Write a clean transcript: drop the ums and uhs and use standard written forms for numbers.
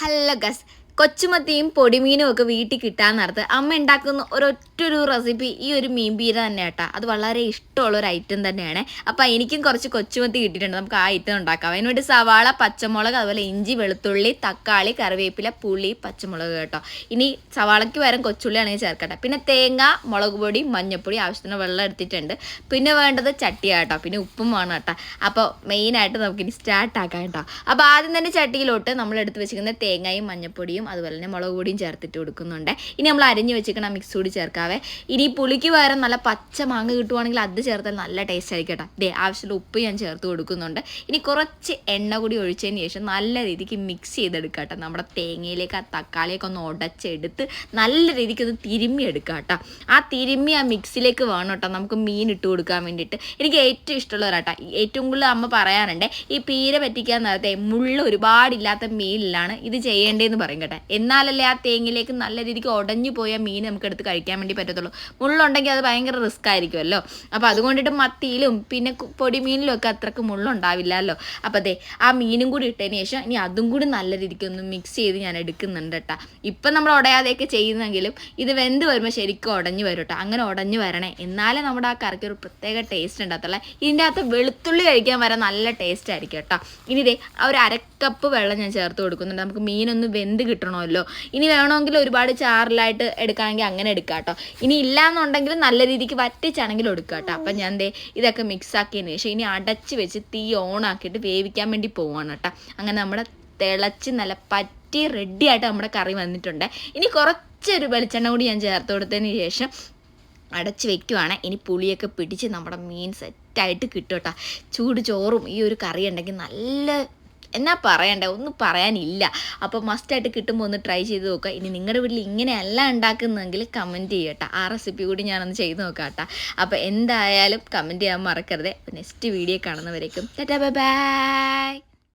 Hello guess കൊച്ചുമത്തിയും പൊടിമീനും ഒക്കെ വീട്ടിൽ കിട്ടാൻ നേരത്ത് അമ്മ ഉണ്ടാക്കുന്ന ഒരൊറ്റൊരു റെസിപ്പി ഈ ഒരു മീൻ പീര തന്നെ കേട്ടോ. അത് വളരെ ഇഷ്ടമുള്ള ഒരു ഐറ്റം തന്നെയാണ്. അപ്പോൾ എനിക്കും കുറച്ച് കൊച്ചുമത്തി കിട്ടിയിട്ടുണ്ട്. നമുക്ക് ആ ഐറ്റം ഉണ്ടാക്കാം. അതിന് വേണ്ടി സവാള, പച്ചമുളക്, അതുപോലെ ഇഞ്ചി, വെളുത്തുള്ളി, തക്കാളി, കറിവേപ്പില, പുളി, പച്ചമുളക് കേട്ടോ. ഇനി സവാളയ്ക്ക് പകരം കൊച്ചുള്ളി ആണെങ്കിൽ ചേർക്കട്ടെ. പിന്നെ തേങ്ങ, മുളക് പൊടി, മഞ്ഞൾപ്പൊടി, ആവശ്യത്തിന് വെള്ളം എടുത്തിട്ടുണ്ട്. പിന്നെ വേണ്ടത് ചട്ടിയാണ് കേട്ടോ. പിന്നെ ഉപ്പും വേണം കേട്ടോ. അപ്പോൾ മെയിനായിട്ട് നമുക്കിനി സ്റ്റാർട്ടാക്കാം കേട്ടോ. അപ്പോൾ ആദ്യം തന്നെ ചട്ടിയിലോട്ട് നമ്മൾ എടുത്ത് വെച്ചിരിക്കുന്ന തേങ്ങയും മഞ്ഞൾപ്പൊടിയും അതുപോലെ തന്നെ മുളക് പൊടിയും ചേർത്തിട്ട് കൊടുക്കുന്നുണ്ട്. ഇനി നമ്മൾ അരിഞ്ഞ് വെച്ചിരിക്കണം മിക്സ് കൂടി ചേർക്കാവേ. ഇനി പുളിക്ക് പകരം നല്ല പച്ച മാങ്ങ കിട്ടുവാണെങ്കിൽ അത് ചേർത്താൽ നല്ല ടേസ്റ്റ് ആയിരിക്കും കേട്ടോ. ആവശ്യമുള്ള ഉപ്പ് ഞാൻ ചേർത്ത് കൊടുക്കുന്നുണ്ട്. ഇനി കുറച്ച് എണ്ണ കൂടി ഒഴിച്ചതിന് ശേഷം നല്ല രീതിക്ക് മിക്സ് ചെയ്തെടുക്കുക കേട്ടോ. നമ്മുടെ തേങ്ങയിലേക്ക് ആ തക്കാളിയൊക്കെ ഒന്ന് ഉടച്ചെടുത്ത് നല്ല രീതിക്ക് ഒന്ന് തിരുമ്മി എടുക്കുക കേട്ടോ. ആ തിരുമ്മി ആ മിക്സിലേക്ക് വേണം കേട്ടോ നമുക്ക് മീൻ ഇട്ട് കൊടുക്കാൻ വേണ്ടിയിട്ട്. എനിക്ക് ഏറ്റവും ഇഷ്ടമുള്ളവരാട്ടോ. ഏറ്റവും കൂടുതൽ അമ്മ പറയാറുണ്ട് ഈ പീര പറ്റിക്കാൻ നേരത്തെ മുള്ള ഒരുപാടില്ലാത്ത മീനിലാണ് ഇത് ചെയ്യേണ്ടതെന്ന് പറയും കേട്ടോ. എന്നാലല്ലേ ആ തേങ്ങയിലേക്ക് നല്ല രീതിക്ക് ഉടഞ്ഞു പോയ മീൻ നമുക്ക് എടുത്ത് കഴിക്കാൻ വേണ്ടി പറ്റത്തുള്ളൂ. മുള്ളുണ്ടെങ്കിൽ അത് ഭയങ്കര റിസ്ക് ആയിരിക്കുമല്ലോ. അപ്പോൾ അതുകൊണ്ടിട്ട് മത്തിയിലും പിന്നെ പൊടിമീനിലും ഒക്കെ അത്രക്ക് മുള്ളുണ്ടാവില്ലല്ലോ. അപ്പോൾ അതെ ആ മീനും കൂടി ഇട്ടതിന് ശേഷം ഇനി അതും കൂടി നല്ല രീതിക്ക് ഒന്ന് മിക്സ് ചെയ്ത് ഞാൻ എടുക്കുന്നുണ്ട് കേട്ടോ. ഇപ്പം നമ്മൾ ഉടയാതെയൊക്കെ ചെയ്യുന്നെങ്കിലും ഇത് വെന്ത് വരുമ്പോൾ ശരിക്കും ഉടഞ്ഞു വരും കേട്ടോ. അങ്ങനെ ഉടഞ്ഞു വരണേ എന്നാലേ നമ്മുടെ ആ കറിക്ക് ഒരു പ്രത്യേക ടേസ്റ്റ് ഉണ്ടാകത്തുള്ളൂ. ഇതിൻ്റെ അകത്ത് വെളുത്തുള്ളി കഴിക്കാൻ വരെ നല്ല ടേസ്റ്റ് ആയിരിക്കും കേട്ടോ. ഇനി ഇതേ ആ ഒരു അരക്കപ്പ് വെള്ളം ഞാൻ ചേർത്ത് കൊടുക്കുന്നുണ്ട്. നമുക്ക് മീനൊന്ന് വെന്ത് കിട്ടണമല്ലോ. ഇനി വേണമെങ്കിൽ ഒരുപാട് ചാറിലായിട്ട് എടുക്കുകയാണെങ്കിൽ അങ്ങനെ എടുക്കാം കേട്ടോ. ഇനി ഇല്ലാന്നുണ്ടെങ്കിൽ നല്ല രീതിക്ക് വറ്റിച്ചാണെങ്കിലും എടുക്കുക കേട്ടോ. അപ്പം ഞാൻ ഇതൊക്കെ മിക്സ് ആക്കിയതിന് ശേഷം ഇനി അടച്ച് വെച്ച് തീ ഓണാക്കിയിട്ട് വേവിക്കാൻ വേണ്ടി പോവാണ് കേട്ടോ. അങ്ങനെ നമ്മുടെ തിളച്ച് നല്ല പറ്റി റെഡിയായിട്ട് നമ്മുടെ കറി വന്നിട്ടുണ്ട്. ഇനി കുറച്ചൊരു വെളിച്ചെണ്ണ കൂടി ഞാൻ ചേർത്ത് കൊടുത്തതിന് ശേഷം അടച്ച് വെക്കുവാണ്. ഇനി പുളിയൊക്കെ പിടിച്ച് നമ്മുടെ മീൻ സെറ്റായിട്ട് കിട്ടും കേട്ടോ. ചൂട് ചോറും ഈ ഒരു കറി ഉണ്ടെങ്കിൽ നല്ല എന്നാ പറയണ്ടേ, ഒന്നും പറയാനില്ല. അപ്പോൾ മസ്റ്റായിട്ട് കിട്ടുമ്പോൾ ഒന്ന് ട്രൈ ചെയ്ത് നോക്കുക. ഇനി നിങ്ങളുടെ വീട്ടിൽ ഇങ്ങനെയല്ല ഉണ്ടാക്കുന്നതെങ്കിൽ കമൻറ്റ് ചെയ്യട്ടോ. ആ റെസിപ്പി കൂടി ഞാനൊന്ന് ചെയ്ത് നോക്കാം കേട്ടോ. അപ്പോൾ എന്തായാലും കമൻറ്റ് ചെയ്യാൻ മറക്കരുത്. നെക്സ്റ്റ് വീഡിയോ കാണുന്നവരേക്കും ടാറ്റാ ബൈ ബൈ.